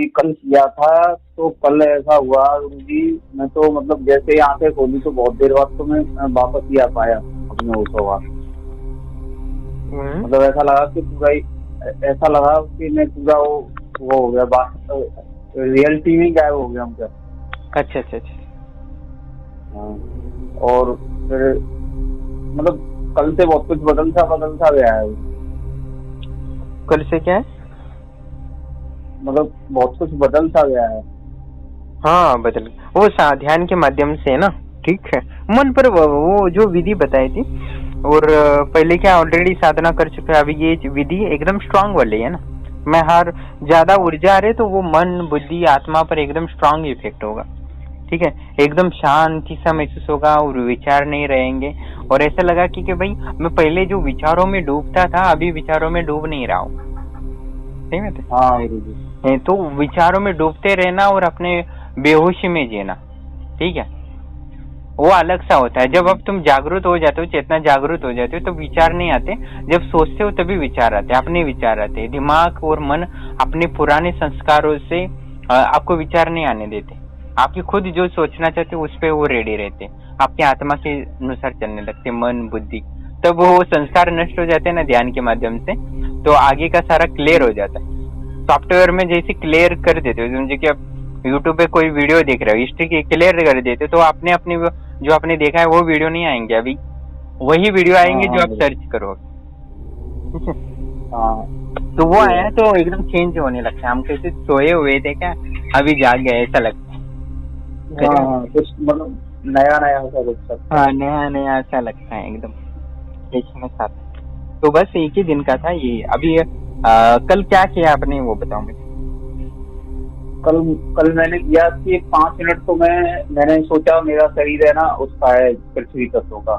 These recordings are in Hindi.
अभी कल किया था, तो कल ऐसा हुआ गुरुजी, मैं तो मतलब जैसे ही आंखें खोली तो बहुत देर बाद तो मैं वापस ही आ पाया अपने होशो बाद। मतलब ऐसा लगा कि पूरा ही, ऐसा लगा कि मैं पूरा वो हो गया, रियलिटी में गायब हो गया हम क्या। अच्छा अच्छा अच्छा। हाँ, और फिर मतलब कल से बहुत कुछ बदल सा गया है। कल से क्या है? मतलब बहुत कुछ बदल सा गया है। हाँ बदल, वो ध्यान के माध्यम से ना, ठीक है। मन पर वो जो विधि बताई थी, और पहले क्या ऑलरेडी साधना कर चुके हैं, अभी ये विधि एकदम स्ट्रांग वाली है ना। मैं हर ज्यादा ऊर्जा आ रहे तो वो मन बुद्धि आत्मा पर एकदम स्ट्रांग इफेक्ट होगा, ठीक है। एकदम शांति सा महसूस होगा और विचार नहीं रहेंगे। और ऐसा लगा कि भाई मैं पहले जो विचारों में डूबता था, अभी विचारों में डूब नहीं रहा हूँ, ठीक है। हाँ, तो विचारों में डूबते रहना और अपने बेहोशी में जीना, ठीक है, वो अलग सा होता है। जब अब तुम जागरूक हो जाते हो, चेतना जागरूक हो जाते हो, तो विचार नहीं आते। जब सोचते हो तभी विचार आते हैं, अपने विचार आते हैं। दिमाग और मन अपने पुराने संस्कारों से आपको विचार नहीं आने देते। आपकी खुद जो सोचना चाहते हो उस पर वो रेडी रहते, आपकी आत्मा के अनुसार चलने लगते मन बुद्धि। तब वो संस्कार नष्ट हो जाते हैं ना ध्यान के माध्यम से, तो आगे का सारा क्लियर हो जाता है। सॉफ्टवेयर में जैसे क्लियर कर देते हो, समझे कि आप यूट्यूब पे कोई वीडियो देख रहे हो, हिस्ट्री क्लियर कर देते तो आपने अपनी जो आपने देखा है वो वीडियो नहीं आएंगे, अभी वही वीडियो आएंगे जो आप सर्च करोगे। तो वो आया तो एकदम चेंज होने लगता है। हम कैसे सोए हुए थे क्या, अभी जाग गए ऐसा लगता है। कुछ मतलब नया नया सा कुछ। हाँ नया नया ऐसा लगता है एकदम देखने साथ। तो बस एक ही दिन का था ये। अभी कल क्या किया आपने वो बताओ मुझे। कल मैंने किया कि 5 मिनट तो मैंने सोचा मेरा शरीर है ना उसका है पृथ्वी तत्व का,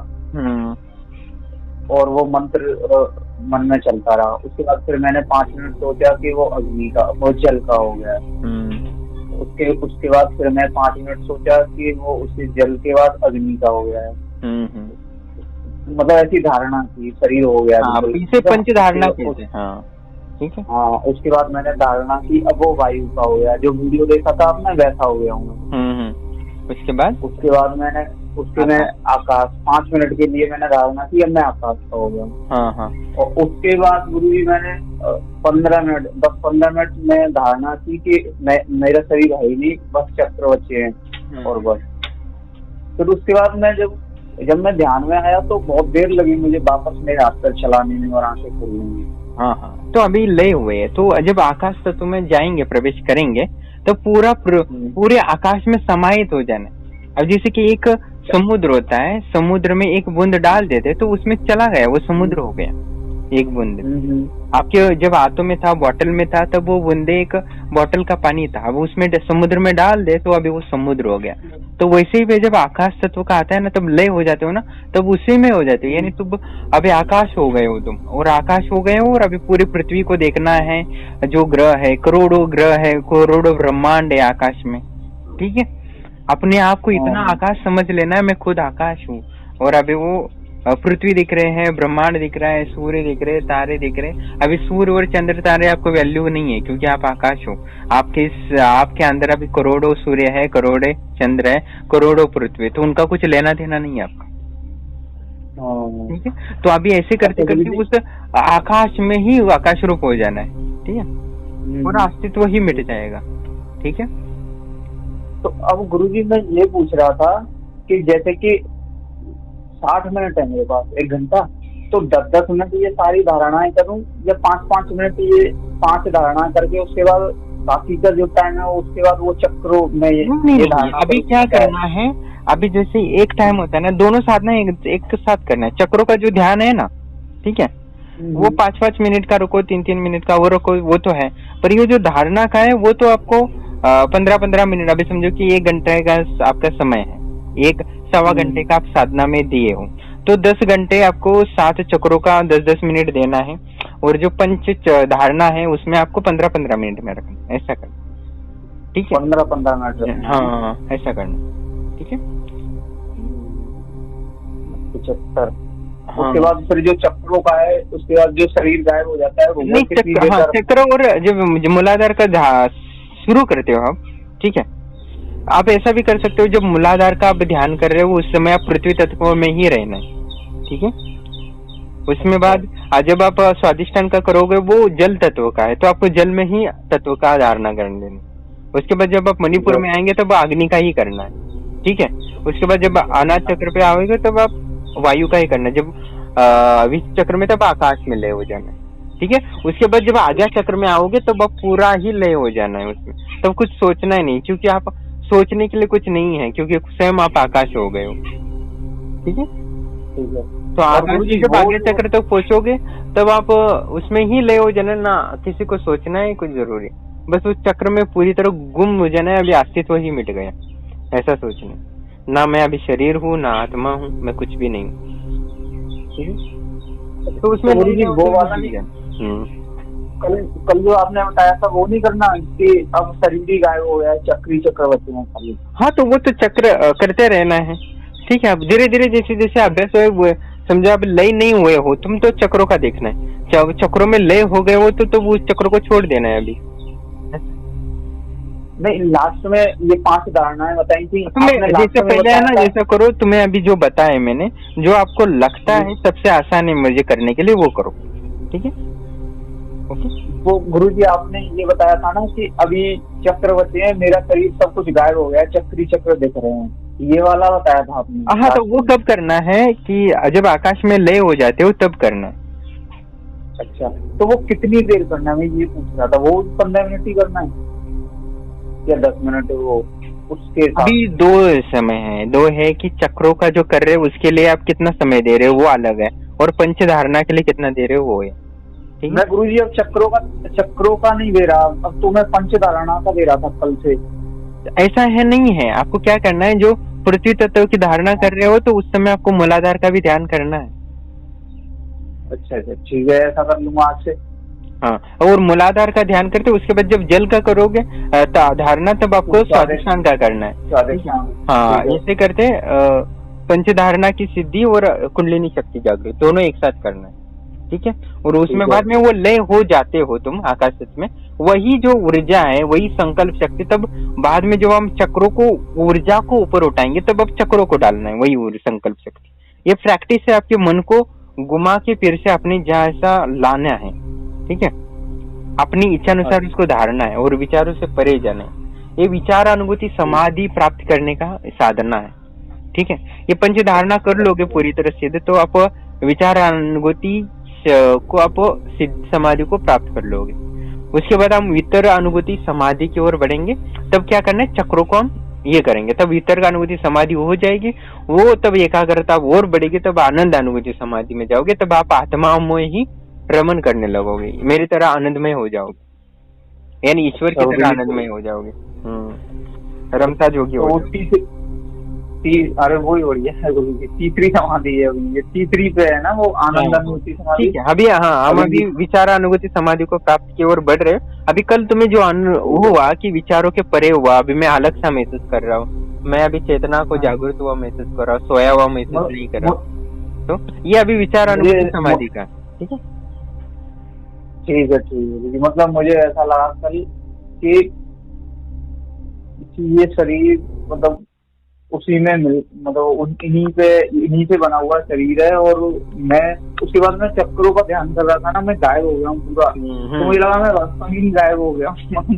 और वो मंत्र मन में चलता रहा। उसके बाद फिर मैंने 5 मिनट सोचा कि वो अग्नि का, वो जल का हो गया। उसके बाद फिर मैं 5 मिनट सोचा कि वो उसी जल के बाद अग्नि का हो गया है। मतलब ऐसी धारणा की शरीर हो गया। पीछे पंच धारणा की। हाँ ठीक है। हाँ, उसके बाद मैंने धारणा की अब वो वायु का हो गया, जो वीडियो देखा था आपने वैसा हो गया हूँ। उसके बाद मैं आकाश 5 मिनट के लिए मैंने धारणा की अब मैं आकाश का हो गया। हाँ। और उसके बाद गुरु जी मैंने 10-15 मिनट में धारणा की कि मेरा शरीर है ही नहीं, बस चक्र बचे हैं और बस। फिर उसके बाद मैं जब मैं ध्यान में आया तो बहुत देर लगी मुझे वापस मेरे हाथ पैर चलाने में और आंखें खोलने में। हाँ। तो अभी लय हुए हैं, तो जब आकाश तत्व में जाएंगे, प्रवेश करेंगे, तो पूरे आकाश में समाहित हो जाना। अब जैसे कि एक समुद्र होता है, समुद्र में एक बूंद डाल देते तो उसमें चला गया, वो समुद्र हो गया। एक बूंद आपके जब हाथों में था, बोतल में था, तब वो बूंदे एक बोतल का पानी था, अब उसमें समुद्र में डाल दे तो अभी वो समुद्र हो गया। तो वैसे ही जब आकाश तत्व का आता है ना, तब लय हो जाते हो ना, तब उसी में हो जाते हो। यानी तुम अभी आकाश हो गए हो तुम, और आकाश हो गए हो, और अभी पूरी पृथ्वी को देखना है। जो ग्रह है, करोड़ों ग्रह है, करोड़ों ब्रह्मांड है आकाश में, ठीक है। अपने आप को इतना आकाश समझ लेना है, मैं खुद आकाश हूँ। और अभी वो पृथ्वी दिख रहे हैं, ब्रह्मांड दिख रहा है, सूर्य दिख रहे हैं, तारे दिख रहे हैं। अभी सूर्य और चंद्र तारे आपको वैल्यू नहीं है, क्योंकि आप आकाश हो। आपके अंदर अभी करोड़ों सूर्य है, करोड़ों चंद्र है, करोड़ों पृथ्वी, तो उनका कुछ लेना देना नहीं है आपका, ठीक है। तो अभी ऐसे करते करते उस आकाश में ही आकाश रूप हो जाना है, ठीक है। पूरा अस्तित्व ही मिट जाएगा, ठीक है। तो अब गुरुजी मैं ये पूछ रहा था कि जैसे कि 60 मिनट है मेरे पास, 1 घंटा, तो 10-10 मिनट ये सारी धारणाएं करूं या 5-5 मिनट ये 5 धारणा करके उसके बाद बाकी का जो टाइम है उसके बाद वो चक्रों में ये धारणा। अभी क्या करना है, अभी जैसे एक टाइम होता है ना, दोनों साधना एक साथ करना है। चक्रों का जो ध्यान है ना, ठीक है, वो 5-5 मिनट का रुको, 3-3 मिनट का वो रुको, वो तो है। पर ये जो धारणा का है वो तो आपको 15-15 मिनट, अभी समझो कि 1 घंटे का आपका समय है, 1-1.25 घंटे का आप साधना में दिए हो, तो 10 घंटे आपको 7 चक्रों का 10-10 मिनट देना है। और जो पंच धारणा है उसमें आपको 15-15 मिनट में रखना, ऐसा करना, ठीक है। 15-15 मिनट, हाँ ऐसा करना, ठीक है। 75। उसके बाद फिर जो चक्रों का है उसके बाद जो शरीर गायब हो जाता है, चक्र और जो मूलाधार का शुरू करते हो आप, ठीक है, आप ऐसा भी कर सकते हो, जब मूलाधार का आप ध्यान कर रहे हो उस समय आप पृथ्वी तत्व में ही रहना है, ठीक है। उसमें बाद जब आप स्वादिष्टान का करोगे वो जल तत्व का है, तो आपको जल में ही तत्व का धारणा करने देनी। उसके बाद जब आप मणिपुर में आएंगे तब अग्नि का ही करना है, ठीक है। उसके बाद जब अनाथ चक्र पे आओगे तब आप वायु का ही करना है। जब विश्व चक्र में तब आकाश में लय हो जाना है, ठीक है। उसके बाद जब आज्ञा चक्र में आओगे तब आप पूरा ही लय हो जाना है उसमें, तब कुछ सोचना ही नहीं, क्योंकि आप सोचने के लिए कुछ नहीं है, क्योंकि स्वयं आप आकाश हो गए हो, ठीक है। तो आकाश से जब आज्ञा चक्र तक पहुंचोगे तब आप उसमें ही लय हो जाना, ना किसी को सोचना है कुछ जरूरी, बस उस चक्र में पूरी तरह गुम हो जाना है, अभी अस्तित्व ही मिट गया, ऐसा सोचना। ना मैं अभी शरीर हूँ, ना आत्मा हूँ, मैं कुछ भी नहीं हूँ, तो उसमें वो वाला नहीं। कल जो आपने बताया था वो नहीं करना कि अब शरीर ही गायब हो गया, चक्री चक्रवर्ती में खाली। हाँ, तो वो तो चक्र करते रहना है, ठीक है। अब धीरे धीरे जैसे जैसे अभ्यास हुए, समझो आप लय नहीं हुए हो, तुम तो चक्रों का देखना है, चक्रों में लय हो गए हो तो उस चक्रों को छोड़ देना है अभी। नहीं, लास्ट में ये 5 धारणाएं बताई थी तुम्हें, जैसे पहले है ना, जैसा करो, तुम्हें अभी जो बताया मैंने, जो आपको लगता है सबसे आसान है मुझे करने के लिए वो करो, ठीक है। ओके। वो गुरुजी आपने ये बताया था ना कि अभी चक्रवर्ती है, मेरा शरीर सब कुछ गायब हो गया, चक्री चक्र दिख रहे हैं, ये वाला बताया था आपने। हाँ, तो वो कब करना है कि जब आकाश में लय हो जाते हो तब करना है। अच्छा, तो वो कितनी देर करना है, मैं ये पूछ रहा था। वो 15 मिनट ही करना है या 10 मिनट? वो उसके अभी 2 समय है, 2 है कि चक्रों का जो कर रहे हो उसके लिए आप कितना समय दे रहे हो वो अलग है, और पंच धारणा के लिए कितना दे रहे हो वो है। मैं गुरुजी अब चक्रों का नहीं दे रहा, अब तो मैं पंच धारणा का दे रहा था कल से। ऐसा है नहीं है, आपको क्या करना है, जो पृथ्वी तत्व की धारणा कर रहे हो तो उस समय आपको मूलाधार का भी ध्यान करना है। अच्छा, ठीक है, ऐसा कर लूंगा आज से। हाँ, और मूलाधार का ध्यान करते उसके बाद जब जल का करोगे धारणा, तब आपको स्वादिष्टान का करना है। हाँ, ऐसे करते पंचधारणा की सिद्धि और कुंडलिनी शक्ति जागृत दोनों एक साथ करना है, ठीक है। और उसमें बाद में वो लय हो जाते हो तुम आकाश तत्व में, वही जो ऊर्जा है वही संकल्प शक्ति, तब बाद में जब हम चक्रों को ऊर्जा को ऊपर उठाएंगे तब अब चक्रों को डालना है, वही संकल्प शक्ति। ये प्रैक्टिस है आपके मन को घुमा के फिर से अपने जैसा लाना है, ठीक है। अपनी इच्छा अनुसार उसको धारना है और विचारों से परे जाना है। ये विचार अनुभूति समाधि प्राप्त करने का साधना है, ठीक है। ये पंच धारणा कर लोगे पूरी तरह से तो आप विचार अनुभूति को आप सिद्ध समाधि को प्राप्त कर लोगे। उसके बाद हम वितर अनुभूति समाधि की ओर बढ़ेंगे, तब क्या करना है, चक्रों को हम ये करेंगे, तब वितर का अनुभूति समाधि हो जाएगी, वो तब एकाग्रता और बढ़ेगी, तब आनंद अनुभूति समाधि में जाओगे, तब आप आत्मा में ही रमन करने लगोगे, मेरी तरह आनंदमय हो जाओगे, यानी ईश्वर की तरह आनंदमय हो जाओगे। रमता जोगी हो जाओगे। अरे वही हो रही है, तीसरी समाधि है अभी, ये तीसरी पे है ना वो आनंद अनुभूति समाधि, ठीक है। अभी हाँ, हम अभी विचार अनुभूति समाधि को प्राप्त की ओर बढ़ रहे हैं। अभी कल तुम्हें जो हुआ कि विचारों के परे हुआ, अभी मैं अलग सा महसूस कर रहा हूँ, मैं अभी चेतना को जागृत हुआ महसूस कर रहा हूँ, सोया हुआ महसूस नहीं कर रहा, तो ये अभी विचार अनुभूति समाधि का, ठीक है। ठीक है, मतलब मुझे ऐसा लगा कल कि ये शरीर मतलब उसी में मतलब इन्हीं से बना हुआ शरीर है, और मैं उसके बाद मैं चक्रों का ध्यान कर रहा था ना, मैं गायब हो गया हूँ पूरा, तो मुझे लगा मैं वास्तव में गायब हो गया हूँ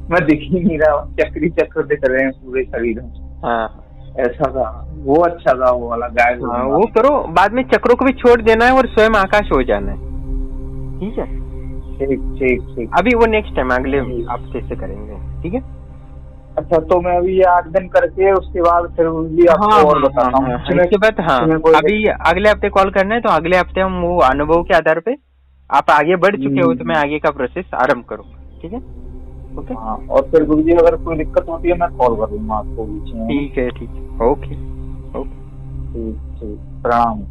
मैं दिख ही नहीं रहा, चक्री चक्र दिख रहे हैं पूरे शरीर में। हाँ, ऐसा था, वो अच्छा था वो वाला गायब। हाँ, वो करो, बाद में चक्रों को भी छोड़ देना है और स्वयं आकाश हो जाना है, ठीक है। ठीक। अभी वो नेक्स्ट टाइम अगले हफ्ते से करेंगे, ठीक है। अच्छा, तो मैं अभी ये 8 दिन करके उसके बाद फिर आपको और बताता हूँ। इसके बाद अभी अगले हफ्ते कॉल करना है, तो अगले हफ्ते हम वो अनुभव के आधार पे आप आगे बढ़ चुके हो तो मैं आगे का प्रोसेस आरंभ करूँगा, ठीक है। ओके। और फिर गुरुजी अगर कोई दिक्कत होती है मैं कॉल कर लूंगा आपको बीच में। ठीक है, ओके। ठीक, प्रणाम।